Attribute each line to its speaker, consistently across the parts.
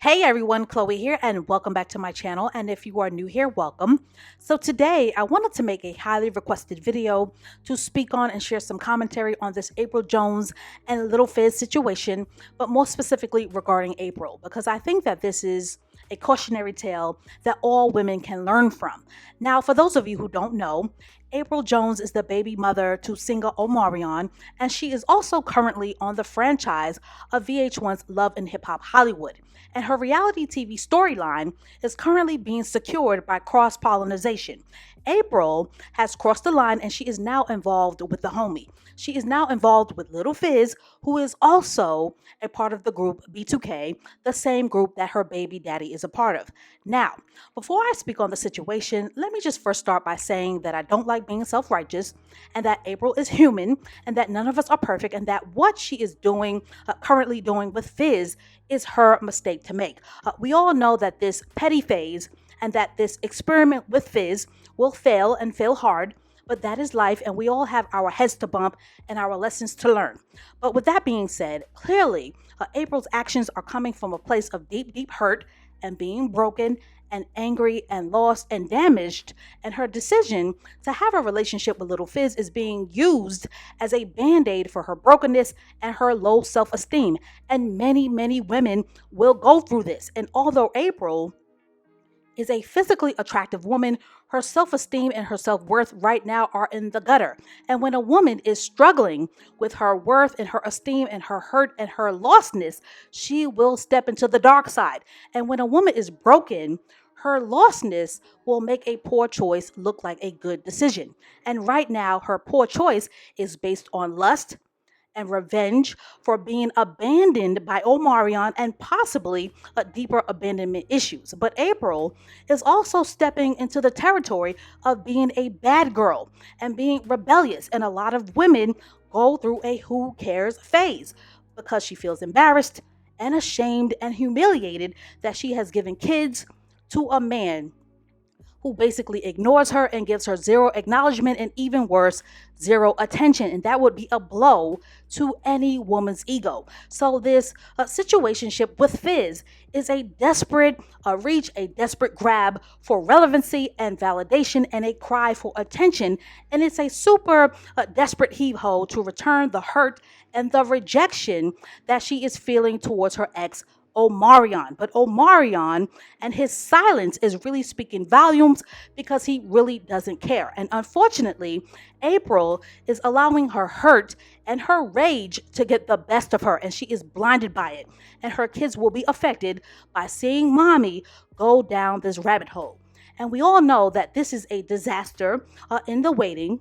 Speaker 1: Hey everyone, Chloe here, and welcome back to my channel. And if you are new here, welcome. So today I wanted to make a highly requested video to speak on and share some commentary on this Apryl Jones and Little Fizz situation, but more specifically regarding Apryl, because I think that this is a cautionary tale that all women can learn from. Now, for those of you who don't know, Apryl Jones is the baby mother to singer Omarion, and she is also currently on the franchise of VH1's Love and Hip Hop Hollywood. And her reality TV storyline is currently being secured by cross pollination. Apryl has crossed the line and she is now involved with the homie. She is now involved with Little Fizz, who is also a part of the group B2K, the same group that her baby daddy is a part of. Now, before I speak on the situation, let me just first start by saying that I don't like being self righteous and that Apryl is human and that none of us are perfect and that what she is doing, currently doing with Fizz, is her mistake to make. We all know that this petty phase and that this experiment with Fizz will fail and fail hard, but that is life and we all have our heads to bump and our lessons to learn. But with that being said, clearly Apryl's actions are coming from a place of deep, deep hurt and being broken and angry and lost and damaged, and her decision to have a relationship with Little Fizz is being used as a band-aid for her brokenness and her low self-esteem. And many, many women will go through this. And although Apryl is a physically attractive woman, her self-esteem and her self-worth right now are in the gutter. And when a woman is struggling with her worth and her esteem and her hurt and her lostness, she will step into the dark side. And when a woman is broken, her lostness will make a poor choice look like a good decision. And right now, her poor choice is based on lust and revenge for being abandoned by Omarion and possibly deeper abandonment issues. But Apryl is also stepping into the territory of being a bad girl and being rebellious. And a lot of women go through a who cares phase because she feels embarrassed and ashamed and humiliated that she has given kids to a man who basically ignores her and gives her zero acknowledgement and even worse, zero attention. And that would be a blow to any woman's ego. So this situationship with Fizz is a desperate reach, a desperate grab for relevancy and validation and a cry for attention. And it's a super desperate heave-ho to return the hurt and the rejection that she is feeling towards her ex Omarion. But Omarion and his silence is really speaking volumes because he really doesn't care. And unfortunately, Apryl is allowing her hurt and her rage to get the best of her, and she is blinded by it. And her kids will be affected by seeing mommy go down this rabbit hole. And we all know that this is a disaster in the waiting,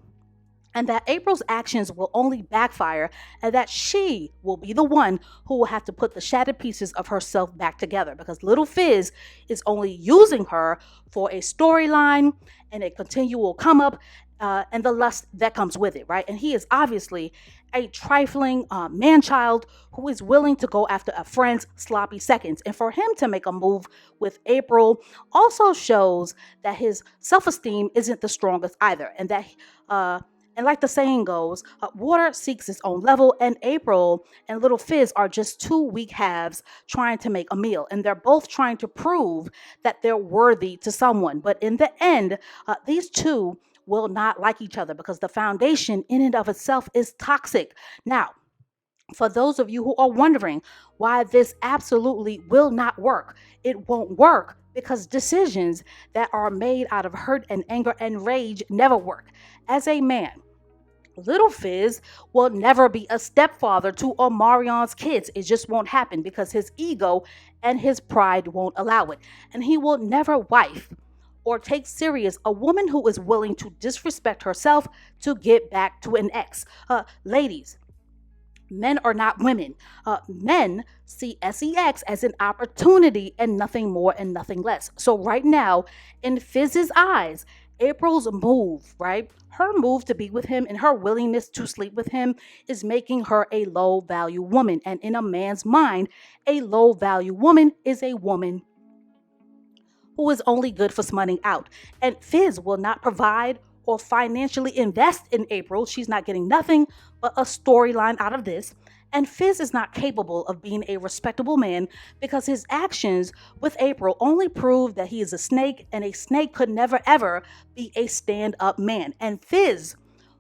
Speaker 1: and that Apryl's actions will only backfire and that she will be the one who will have to put the shattered pieces of herself back together because Little Fizz is only using her for a storyline and a continual come up and the lust that comes with it, right? And he is obviously a trifling man-child who is willing to go after a friend's sloppy seconds. And for him to make a move with Apryl also shows that his self-esteem isn't the strongest either, and that and like the saying goes, water seeks its own level, and Apryl and Little Fizz are just two weak halves trying to make a meal. And they're both trying to prove that they're worthy to someone. But in the end, these two will not like each other because the foundation in and of itself is toxic. Now, for those of you who are wondering why this absolutely will not work, it won't work because decisions that are made out of hurt and anger and rage never work. As a man, Little Fizz will never be a stepfather to Omarion's kids. It just won't happen because his ego and his pride won't allow it. And he will never wife or take serious a woman who is willing to disrespect herself to get back to an ex. Ladies, men are not women. Men see sex as an opportunity and nothing more and nothing less. So right now, in Fizz's eyes, Apryl's move, right? Her move to be with him and her willingness to sleep with him is making her a low value woman. And in a man's mind, a low value woman is a woman who is only good for smutting out. And Fizz will not provide or financially invest in Apryl. She's not getting nothing but a storyline out of this. And Fizz is not capable of being a respectable man because his actions with Apryl only prove that he is a snake, and a snake could never ever be a stand up man. And Fizz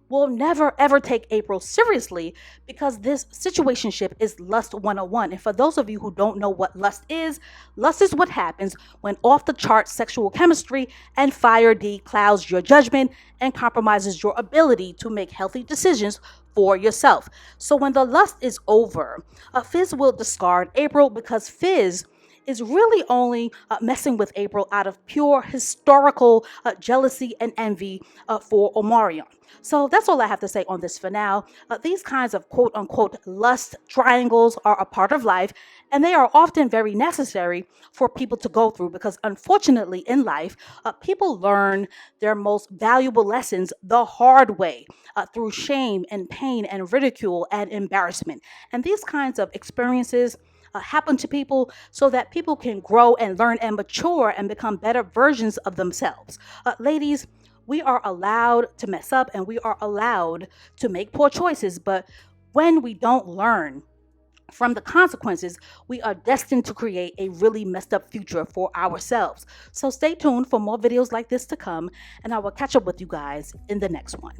Speaker 1: will never ever take Apryl seriously because this situationship is lust 101. And for those of you who don't know what lust is what happens when off the chart sexual chemistry and fire D clouds your judgment and compromises your ability to make healthy decisions for yourself. So when the lust is over, Fizz will discard Apryl because Fizz is really only messing with Apryl out of pure historical jealousy and envy for Omarion. So that's all I have to say on this for now. These kinds of quote unquote lust triangles are a part of life, and they are often very necessary for people to go through because, unfortunately, in life, people learn their most valuable lessons the hard way through shame and pain and ridicule and embarrassment. And these kinds of experiences happen to people so that people can grow and learn and mature and become better versions of themselves. Ladies, we are allowed to mess up and we are allowed to make poor choices, but when we don't learn from the consequences, we are destined to create a really messed up future for ourselves. So stay tuned for more videos like this to come, and I will catch up with you guys in the next one.